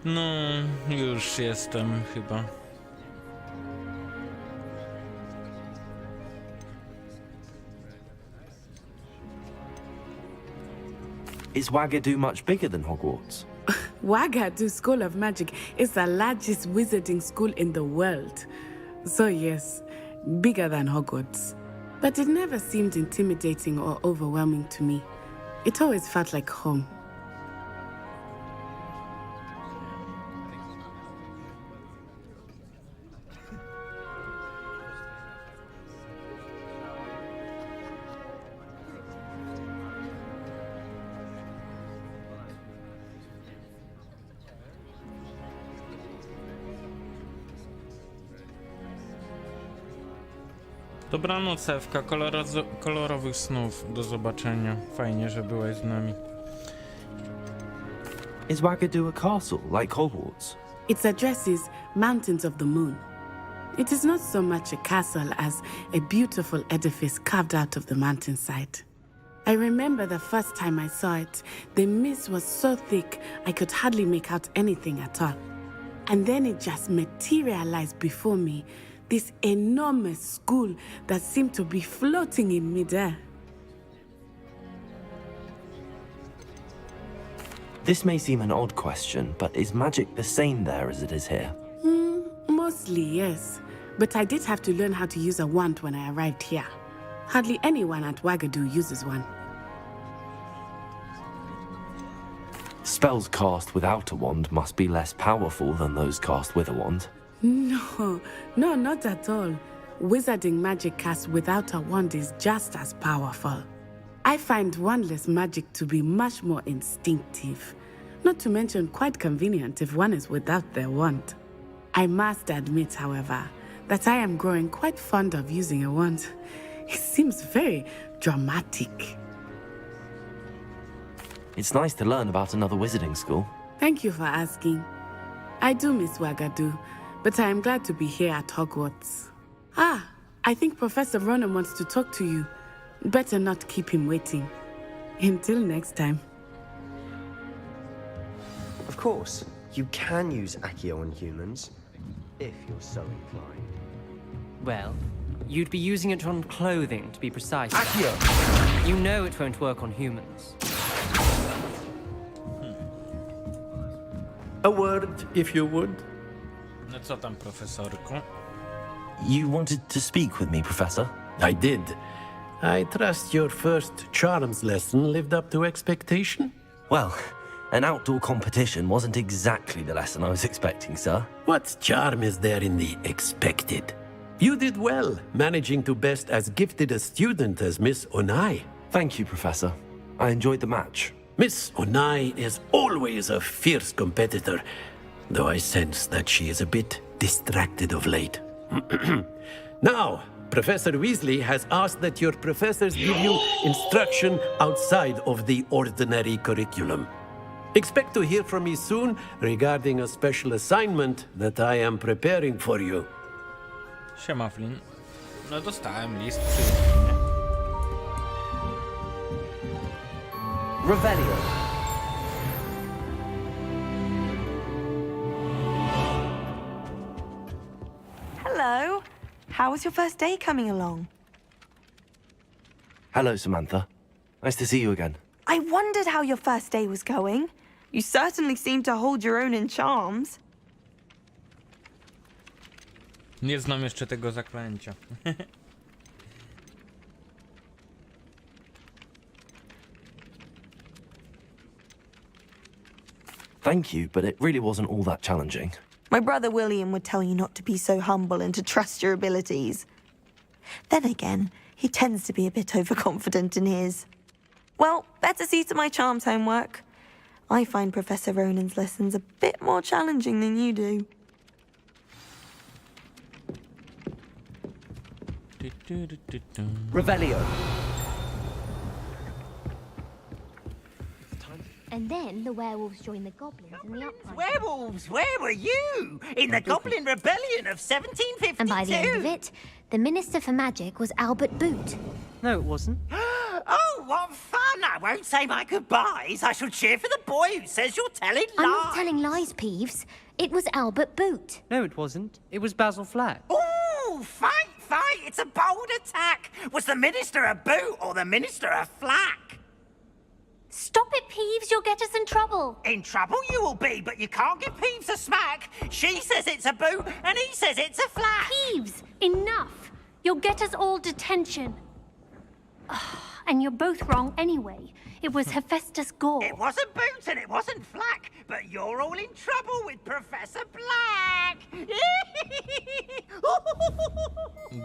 No, już jestem chyba. Is Hogwartu much bigger than Hogwarts? Hogwartu School of Magic is the largest wizarding school in the world. So yes, bigger than Hogwarts. But it never seemed intimidating or overwhelming to me. It always felt like home. Dobranoc, Ewka, kolorowych snów, do zobaczenia. Fajnie, że byłeś z nami. Is Hogwartu a castle like Hogwarts? Its address is Mountains of the Moon. It is not so much a castle as a beautiful edifice carved out of the mountainside. I remember the first time I saw it, the mist was so thick I could hardly make out anything at all. And then it just materialized before me, this enormous school that seemed to be floating in midair. This may seem an odd question, but is magic the same there as it is here? Mostly, yes. But I did have to learn how to use a wand when I arrived here. Hardly anyone at Hogwartu uses one. Spells cast without a wand must be less powerful than those cast with a wand. No, not at all. Wizarding magic cast without a wand is just as powerful. I find wandless magic to be much more instinctive. Not to mention quite convenient if one is without their wand. I must admit, however, that I am growing quite fond of using a wand. It seems very dramatic. It's nice to learn about another wizarding school. Thank you for asking. I do miss Hogwartu, but I am glad to be here at Hogwarts. Ah, I think Professor Ronan wants to talk to you. Better not keep him waiting. Until next time. Of course, you can use Accio on humans, if you're so inclined. Well, you'd be using it on clothing, to be precise. Accio! You know it won't work on humans. A word, if you would. No co tam, profesorku? You wanted to speak with me, Professor? I did. I trust your first charms lesson lived up to expectation? Well, an outdoor competition wasn't exactly the lesson I was expecting, sir. What charm is there in the expected? You did well, managing to best as gifted a student as Miss Onai. Thank you, Professor. I enjoyed the match. Miss Onai is always a fierce competitor, though I sense that she is a bit distracted of late. Now, Professor Weasley has asked that your professors give you instruction outside of the ordinary curriculum. Expect to hear from me soon regarding a special assignment that I am preparing for you. Siema, Flynn. No dostałem list przyjaciół. Revelio. Hello. How was your first day coming along? Hello, Samantha. Nice to see you again. I wondered how your first day was going. You certainly seem to hold your own in charms. Nie znam jeszcze tego zaklęcia. Thank you, but it really wasn't all that challenging. My brother William would tell you not to be so humble and to trust your abilities. Then again, he tends to be a bit overconfident in his. Well, better see to my charms homework. I find Professor Ronan's lessons a bit more challenging than you do. Revelio. And then the werewolves joined the goblins in the uprising. Werewolves, where were you? In the Goblin Rebellion of 1752? And by the end of it, the Minister for Magic was Albert Boot. No, it wasn't. Oh, what fun! And I won't say my goodbyes. I shall cheer for the boy who says you're telling lies. I'm not telling lies, Peeves. It was Albert Boot. No, it wasn't. It was Basil Flack. Ooh, fight! It's a bold attack. Was the minister a boot or the minister a flack? Stop it, Peeves. You'll get us in trouble. In trouble you will be, but you can't give Peeves a smack. She says it's a boot and he says it's a flack. Peeves, enough. You'll get us all detention. And you're both wrong anyway. It was Hephaestus Gore. It wasn't boot and it wasn't flack, but you're all in trouble with Professor Black.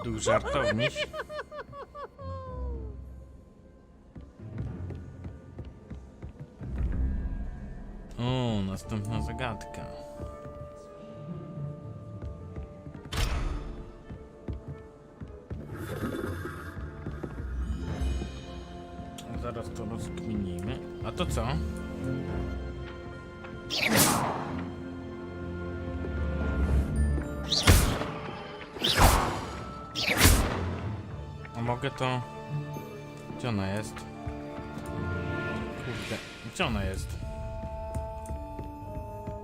Du żartowniś. O, następna zagadka. Zaraz to rozkminimy. A to co? A mogę to... Gdzie ona jest? Kurde, gdzie ona jest?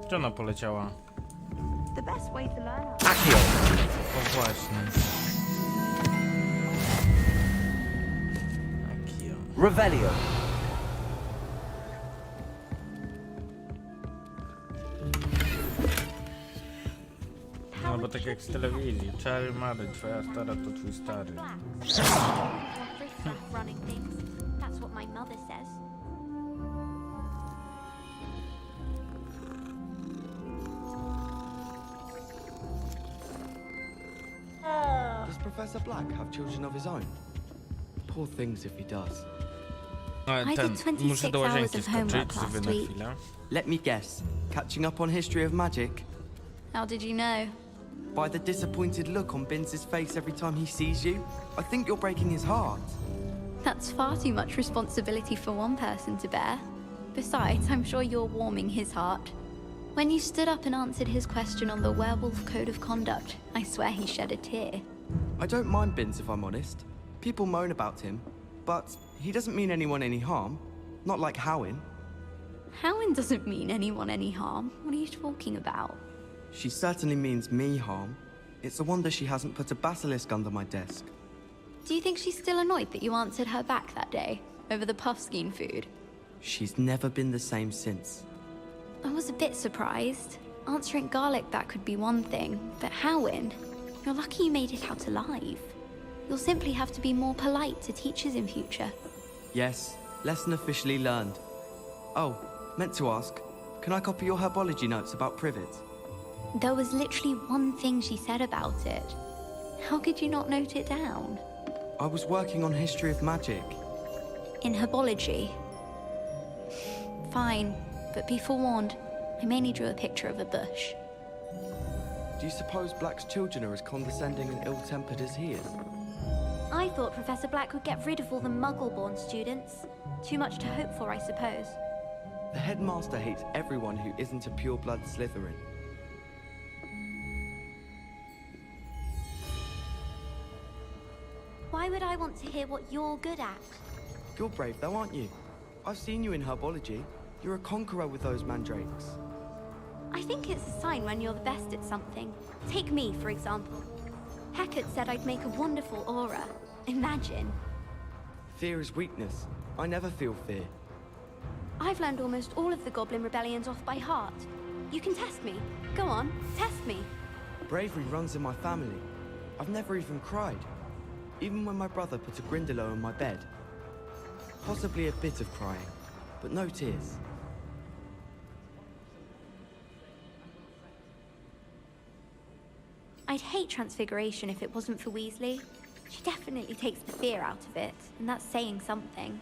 Gdzie ona poleciała? The best way to learn. Accio! O właśnie. Akio. Revelio! No bo tak jak z telewizji. Czary Mary, twoja stara to twój stary. Running things. That's what my mother says. Does Professor Black have children of his own? Poor things if he does. Ale I ten, did 26 muszę do łazienki hours of homework skoczyć, sobie last na week. chwilę. Let me guess. Catching up on history of magic? How did you know? By the disappointed look on Binz's face every time he sees you? I think you're breaking his heart. That's far too much responsibility for one person to bear. Besides, I'm sure you're warming his heart. When you stood up and answered his question on the werewolf code of conduct, I swear he shed a tear. I don't mind Binz if I'm honest. People moan about him, but he doesn't mean anyone any harm. Not like Howin. Howin doesn't mean anyone any harm. What are you talking about? She certainly means me harm. It's a wonder she hasn't put a basilisk under my desk. Do you think she's still annoyed that you answered her back that day, over the puffskein food? She's never been the same since. I was a bit surprised. Answering garlic back could be one thing, but Howin, you're lucky you made it out alive. You'll simply have to be more polite to teachers in future. Yes, lesson officially learned. Oh, meant to ask, can I copy your herbology notes about privet? There was literally one thing she said about it. How could you not note it down? I was working on history of magic. In herbology. Fine, but be forewarned, I mainly drew a picture of a bush. Do you suppose Black's children are as condescending and ill-tempered as he is? I thought Professor Black would get rid of all the Muggle-born students. Too much to hope for, I suppose. The headmaster hates everyone who isn't a pure-blood Slytherin. Why would I want to hear what you're good at? You're brave though, aren't you? I've seen you in herbology. You're a conqueror with those mandrakes. I think it's a sign when you're the best at something. Take me, for example. Hecate said I'd make a wonderful aura. Imagine. Fear is weakness. I never feel fear. I've learned almost all of the Goblin rebellions off by heart. You can test me. Go on, test me. Bravery runs in my family. I've never even cried. Even when my brother put a Grindylow on my bed. Possibly a bit of crying, but no tears. I'd hate Transfiguration if it wasn't for Weasley. She definitely takes the fear out of it, and that's saying something.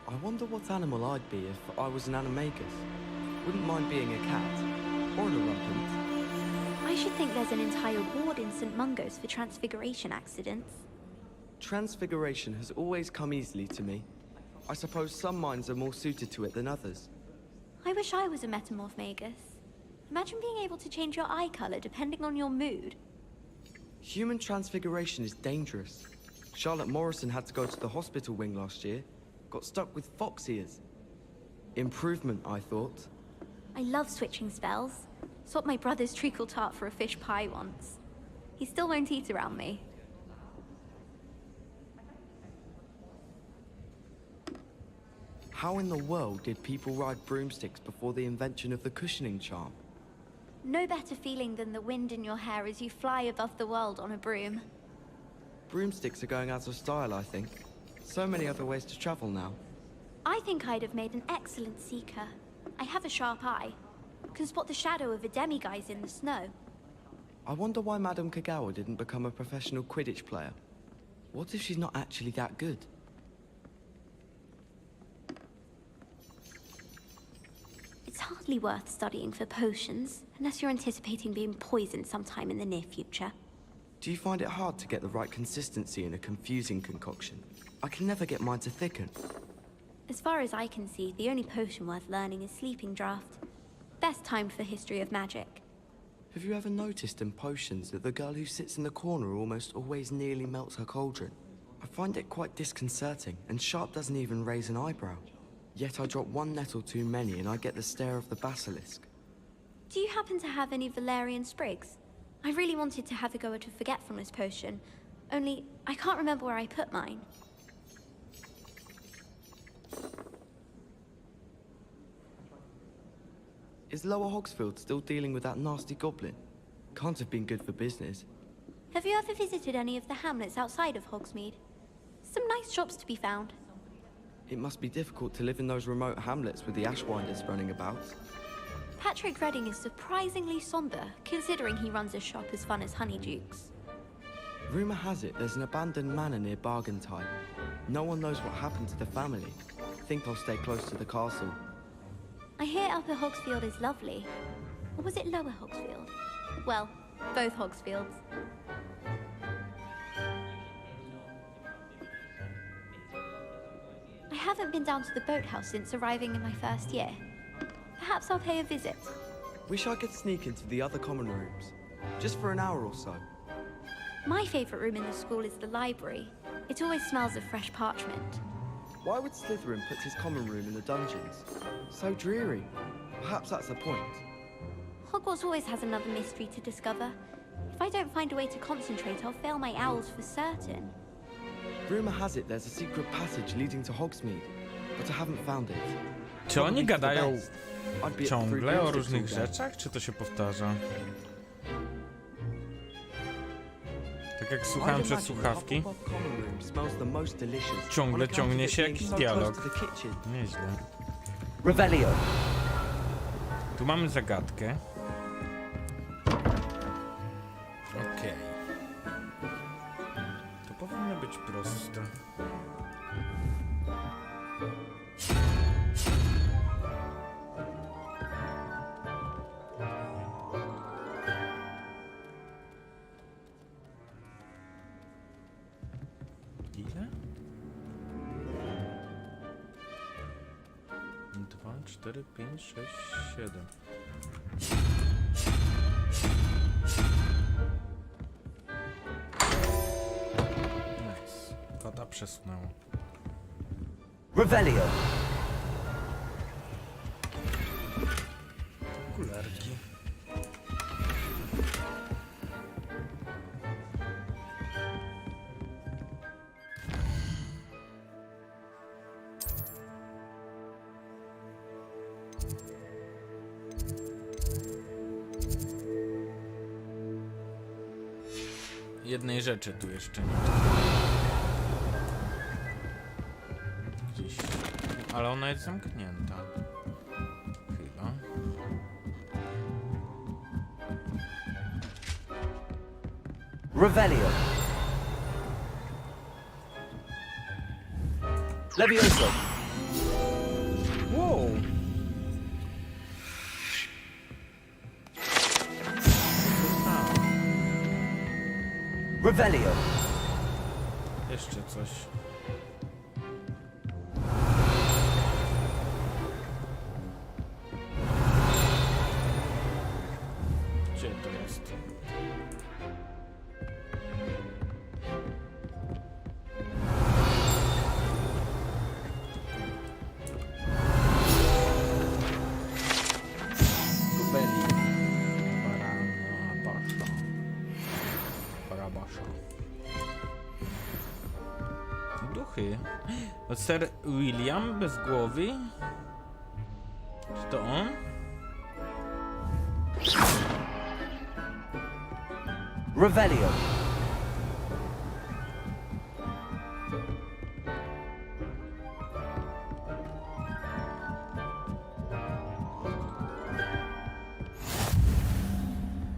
I wonder what animal I'd be if I was an animagus. Wouldn't mind being a cat, or an orumpent. I should think there's an entire ward in St. Mungo's for Transfiguration accidents. Transfiguration has always come easily to me. I suppose some minds are more suited to it than others. I wish I was a metamorph magus. Imagine being able to change your eye color depending on your mood. Human transfiguration is dangerous. Charlotte Morrison had to go to the hospital wing last year. got stuck with fox ears. Improvement, I thought. I love switching spells. Swapped my brother's treacle tart for a fish pie once. He still won't eat around me. How in the world did people ride broomsticks before the invention of the cushioning charm? No better feeling than the wind in your hair as you fly above the world on a broom. Broomsticks are going out of style, I think. So many other ways to travel now. I think I'd have made an excellent seeker. I have a sharp eye. Can spot the shadow of a demiguise in the snow. I wonder why Madame Kagawa didn't become a professional Quidditch player. What if she's not actually that good? It's hardly worth studying for potions, unless you're anticipating being poisoned sometime in the near future. Do you find it hard to get the right consistency in a confusing concoction? I can never get mine to thicken. As far as I can see, the only potion worth learning is Sleeping Draught. Best timed for History of Magic. Have you ever noticed in potions that the girl who sits in the corner almost always nearly melts her cauldron? I find it quite disconcerting, and Sharp doesn't even raise an eyebrow. Yet I drop one nettle too many and I get the stare of the basilisk. Do you happen to have any Valerian sprigs? I really wanted to have a go at a forgetfulness potion, only I can't remember where I put mine. Is Lower Hogsfield still dealing with that nasty goblin? Can't have been good for business. Have you ever visited any of the hamlets outside of Hogsmeade? Some nice shops to be found. It must be difficult to live in those remote hamlets with the Ashwinders running about. Patrick Redding is surprisingly somber, considering he runs a shop as fun as Honeydukes. Rumour has it there's an abandoned manor near Bargentine. No one knows what happened to the family. Think I'll stay close to the castle. I hear Upper Hogsfield is lovely. Or was it Lower Hogsfield? Well, both Hogsfields. I haven't been down to the boathouse since arriving in my first year. Perhaps I'll pay a visit. Wish I could sneak into the other common rooms. Just for an hour or so. My favourite room in the school is the library. It always smells of fresh parchment. Why would Slytherin put his common room in the dungeons? So dreary. Perhaps that's the point. Hogwarts always has another mystery to discover. If I don't find a way to concentrate, I'll fail my owls for certain. Rumour has it there's a secret passage leading to Hogsmeade, but I haven't found it. Czy oni Probably for the gadają best. I'd be up for ciągle o broomsticks różnych all day. rzeczach, czy to się powtarza? Tak jak słuchałem I'd przez imagine the słuchawki, Hufflepuff common room smells the most delicious. ciągle on account ciągnie of it się being jakiś so dialog. close to the kitchen. Nieźle. Revelio. Tu mamy zagadkę. Okej. To powinno być proste. Ile? 2, 4, 5, 6, 7. Nice. Kota przesunęło. Revelio. Okularki. Jednej rzeczy tu jeszcze nie. Gdzieś. Ale ona jest zamknięta. Chyba. Revelio. Levioso. Wow! Revelio. Jeszcze coś. Gdzie to jest? duchy. O, Sir William bez głowy? Czy to on? Revelio.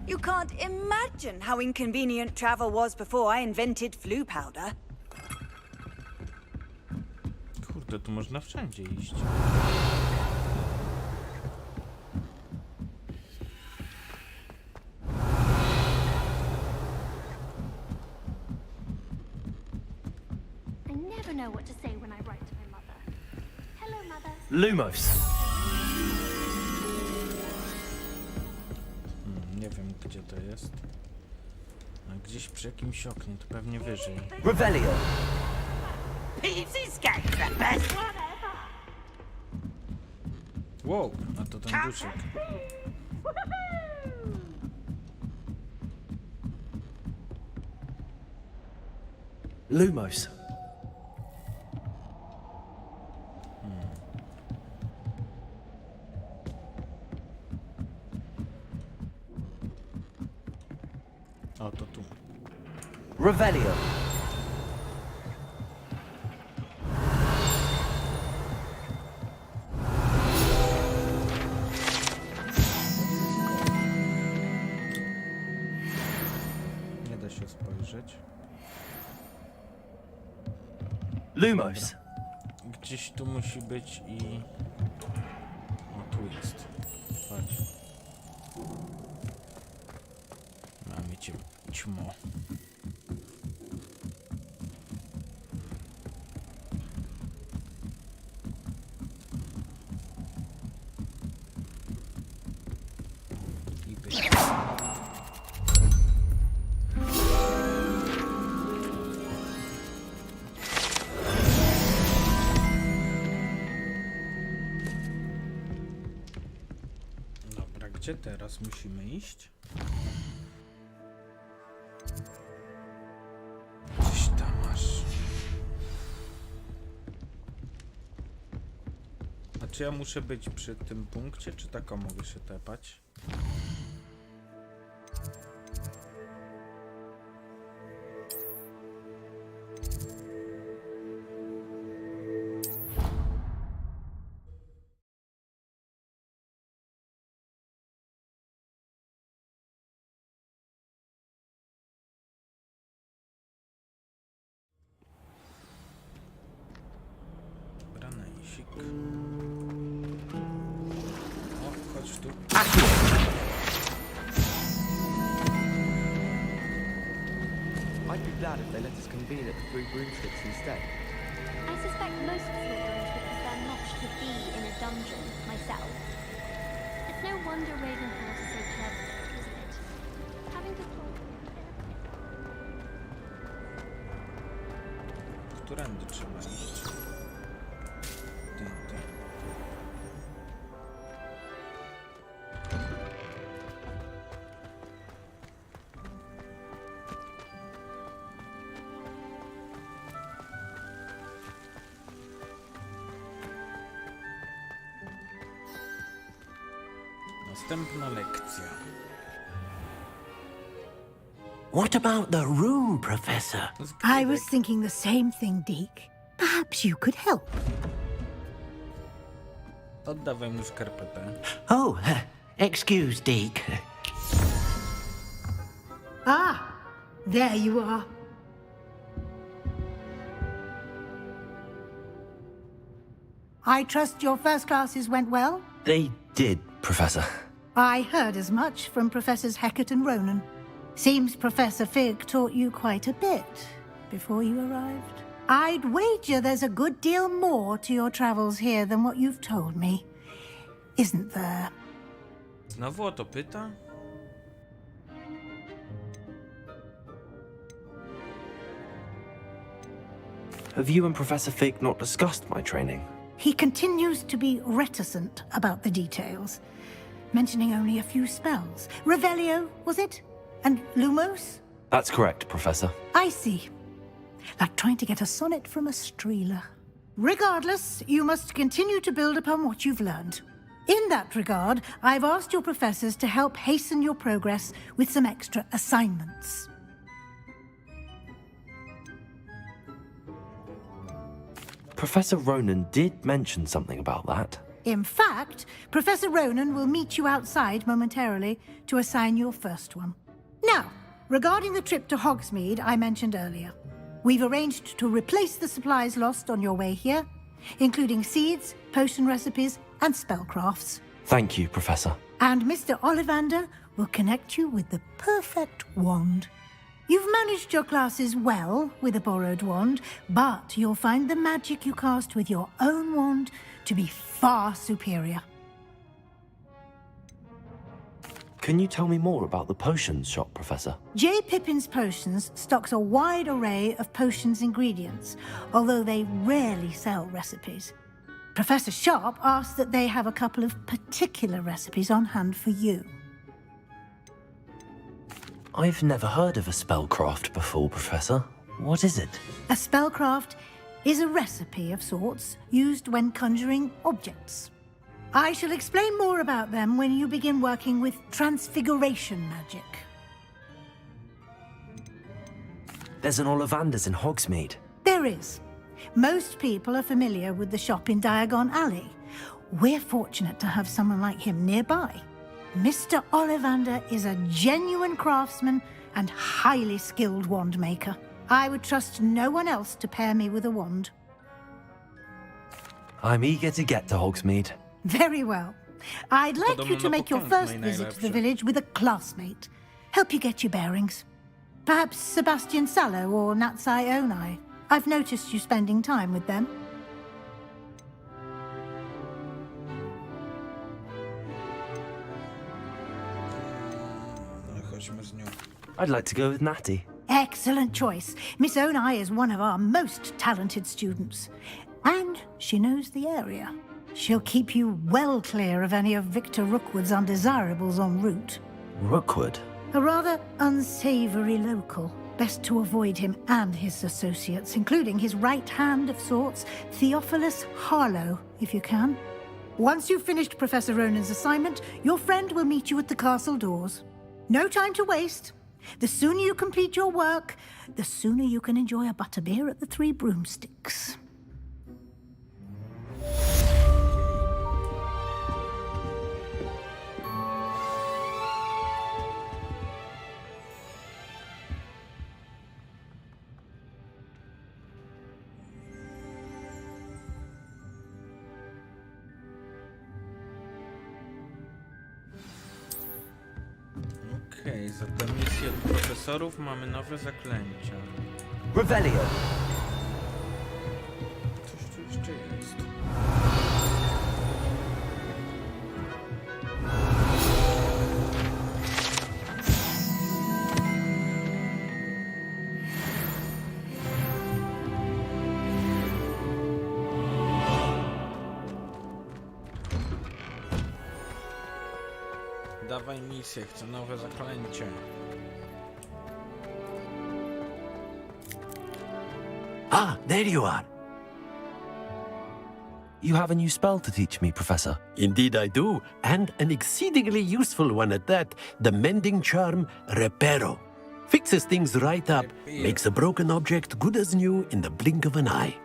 You can't imagine how inconvenient travel was before I invented flu powder. Kurde, tu można wszędzie iść. I never know what to say when I write to my mother. Hello, Mother. Lumos. Nie wiem, gdzie to jest. A gdzieś przy jakimś oknie, to pewnie wyżej. Revelio. Peavy's getting the best. Wow, a to ten duszek. Lumos. O, to tu. Revelio. Nie da się spojrzeć. Lumos. Gdzieś tu musi być i... O, tu jest. Chodź. Mamy cię, ćmo. I pyk. Dobra, gdzie teraz musimy iść? Gdzieś tam masz. A czy ja muszę być przy tym punkcie, czy tak mogę się tepać? Branesik. O, chodź tu. I'd be glad if they let us convene at the Three Broomsticks instead. I suspect most Slytherins would prefer not to be in a dungeon myself. It's no wonder Ravenclaw is so clever, isn't it? Having to talk Którędy trzeba iść? Tędy. Następna lekcja. What about the room, Professor? I was thinking the same thing, Deke. Perhaps you could help. Oddawaj mu skarpetę. Oh, excuse, Deke. Ah, there you are. I trust your first classes went well? They did, Professor. I heard as much from Professors Hecat and Ronan. Seems Professor Fig taught you quite a bit before you arrived. I'd wager there's a good deal more to your travels here than what you've told me. Isn't there? Znowu o to pyta? Have you and Professor Fig not discussed my training? He continues to be reticent about the details, mentioning only a few spells. Revelio, was it? And Lumos? That's correct, Professor. I see. like trying to get a sonnet from a streeler. Regardless, you must continue to build upon what you've learned. In that regard, I've asked your professors to help hasten your progress with some extra assignments. Professor Ronan did mention something about that. In fact, Professor Ronan will meet you outside momentarily to assign your first one. Now, regarding the trip to Hogsmeade I mentioned earlier, we've arranged to replace the supplies lost on your way here, including seeds, potion recipes, and spellcrafts. Thank you, Professor. And Mr. Ollivander will connect you with the perfect wand. You've managed your classes well with a borrowed wand, but you'll find the magic you cast with your own wand to be far superior. Can you tell me more about the potions shop, Professor? J. Pippin's Potions stocks a wide array of potions ingredients, although they rarely sell recipes. Professor Sharp asked that they have a couple of particular recipes on hand for you. I've never heard of a spellcraft before, Professor. What is it? A spellcraft is a recipe of sorts used when conjuring objects. I shall explain more about them when you begin working with transfiguration magic. There's an Ollivander's in Hogsmeade. There is. Most people are familiar with the shop in Diagon Alley. We're fortunate to have someone like him nearby. Mr. Ollivander is a genuine craftsman and highly skilled wand maker. I would trust no one else to pair me with a wand. I'm eager to get to Hogsmeade. Very well. I'd like you to make your first visit to the village with a classmate. Help you get your bearings. Perhaps Sebastian Sallow or Natsai Onai. I've noticed you spending time with them. I'd like to go with Natty. Excellent choice. Miss Onai is one of our most talented students. And she knows the area. She'll keep you well clear of any of Victor Rookwood's undesirables en route. Rookwood? A rather unsavory local. Best to avoid him and his associates, including his right hand of sorts, Theophilus Harlow, if you can. Once you've finished Professor Ronan's assignment, your friend will meet you at the castle doors. No time to waste. The sooner you complete your work, the sooner you can enjoy a butterbeer at the Three Broomsticks. Okej, za tę misję od profesorów mamy nowe zaklęcia. Revelio! Coś tu jeszcze jest. Dawaj misję, chcę nowe zaklęcie. Ah, there you are. You have a new spell to teach me, Professor. Indeed I do, and an exceedingly useful one at that, the mending charm Reparo. Fixes things right up, makes a broken object good as new in the blink of an eye.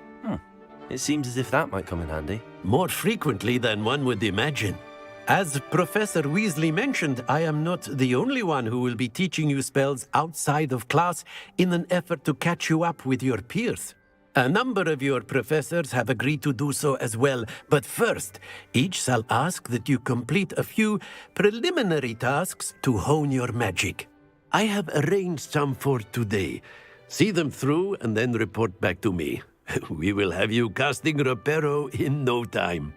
It seems as if that might come in handy. More frequently than one would imagine. As Professor Weasley mentioned, I am not the only one who will be teaching you spells outside of class in an effort to catch you up with your peers. A number of your professors have agreed to do so as well, but first, each shall ask that you complete a few preliminary tasks to hone your magic. I have arranged some for today. See them through and then report back to me. We will have you casting Reparo in no time.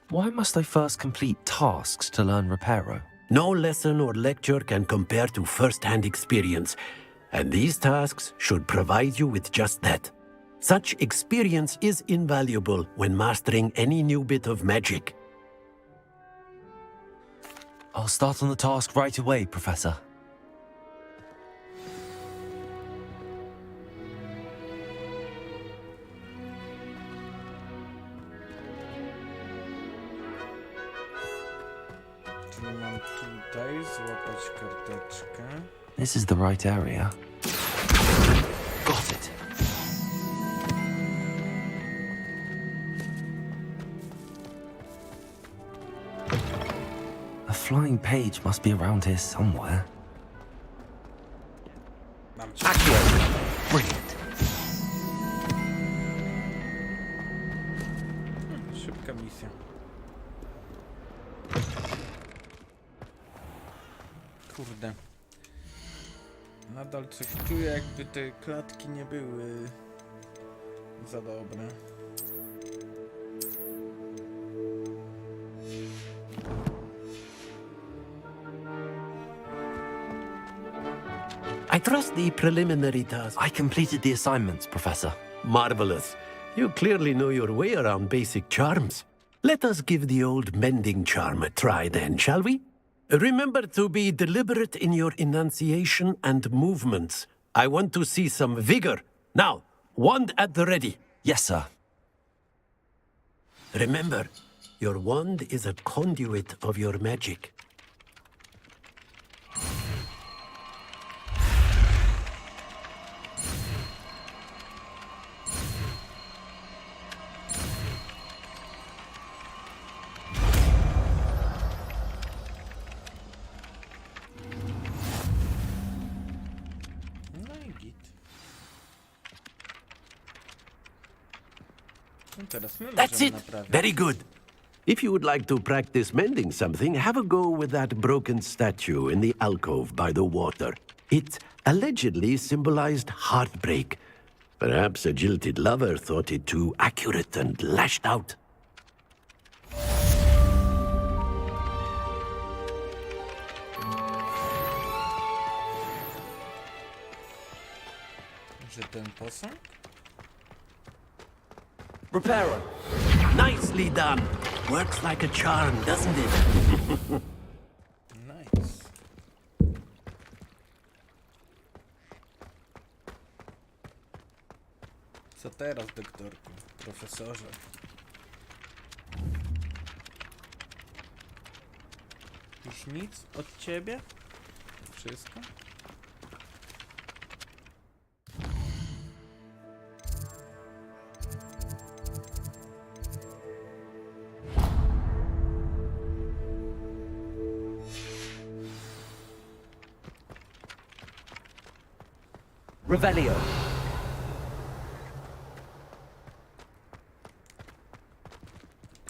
Why must I first complete tasks to learn Reparo? No lesson or lecture can compare to first-hand experience, and these tasks should provide you with just that. Such experience is invaluable when mastering any new bit of magic. I'll start on the task right away, Professor. Czyli mam tutaj złapać karteczkę. This is the right area. Got it. A flying page must be around here somewhere. Mam cię. Brilliant. Szybka misja. Kurde. Nadal coś czuję, jakby te klatki nie były za dobre. I trust the preliminary task. I completed the assignments, Professor. Marvelous. You clearly know your way around basic charms. Let us give the old mending charm a try then, shall we? Remember to be deliberate in your enunciation and movements. I want to see some vigor. Now, wand at the ready. Yes, sir. Remember, your wand is a conduit of your magic. No i git. No teraz my That's możemy it. naprawić. Very good. If you would like to practice mending something, have a go with that broken statue in the alcove by the water. It allegedly symbolized heartbreak. Perhaps a jilted lover thought it too accurate and lashed out. Że ten posąg? Reparo. Nicely done. Works like a charm, doesn't it? Nice. Co teraz, doktorku? Profesorze? Już nic od ciebie? Wszystko? Revelio.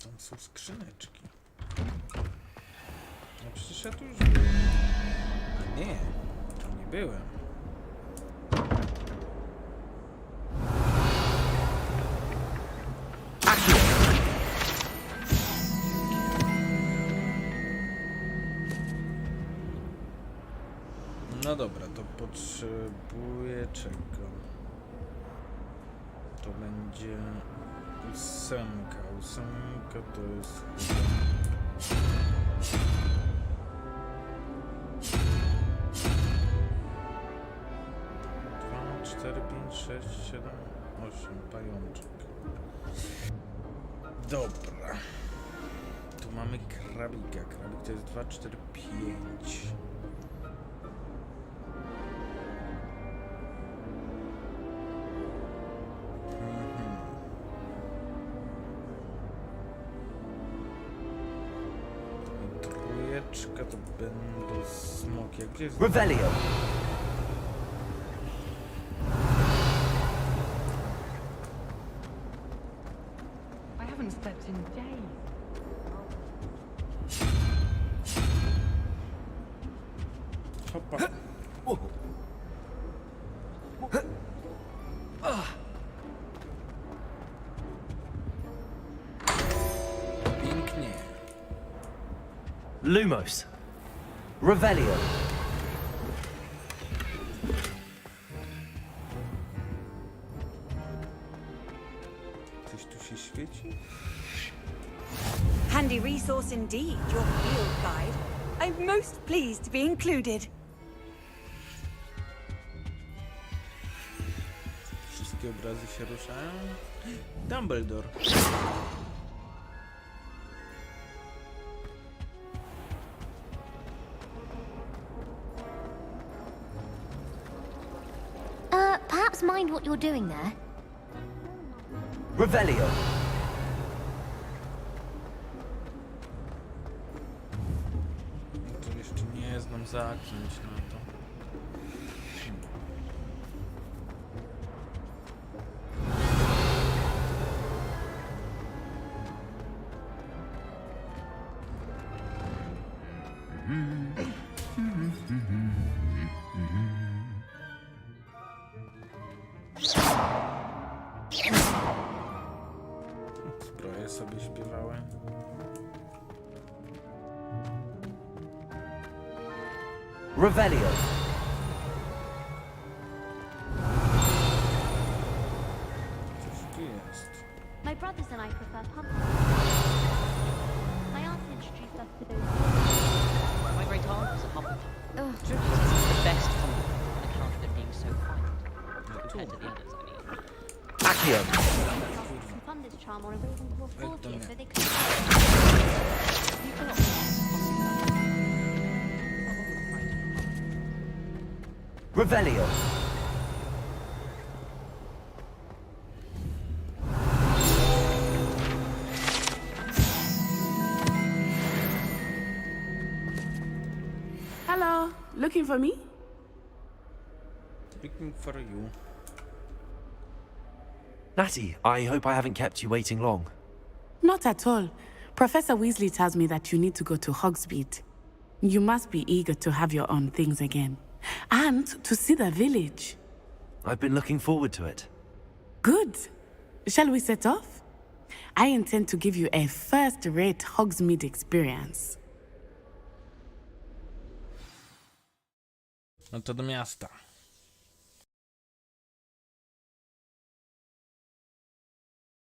Tam są skrzyneczki. No przecież ja tu już byłem. A nie, tu nie byłem. No dobra, to potrzebuję czego? To będzie 8. 8 to jest... 2, 4, 5, 6, 7, 8. Pajączek. Dobra. Tu mamy krabika. Krabik to jest 2, 4, 5. Trójeczka to będą smoki. A gdzie jest... Revelio. I haven't slept in days. Hopa. Pięknie. Lumos. Revelio. Coś tu się świeci? Handy resource indeed, your field guide. I'm most pleased to be included. Wszystkie obrazy się ruszają. Dumbledore. Just mind what you're doing there. Revelio. To jeszcze nie znam zaklęć na to. Zbroje sobie śpiewały. Revelio. Coś tu jest. My brothers and I prefer pumpkin. My aunt introduced us to those. My great aunt was a Hufflepuff. Oh, It's the best Hufflepuff on account of it being so quiet. Compared to the others, I mean. Accio. some Fundus charm on a Ravenclaw courtier so they could. You cannot Revelio. Hello, looking for me? Looking for you. Natty, I hope I haven't kept you waiting long. Not at all. Professor Weasley tells me that you need to go to Hogsmeade. You must be eager to have your own things again. And to see the village. I've been looking forward to it. Good. Shall we set off? I intend to give you a first-rate Hogsmeade experience. No to do miasta.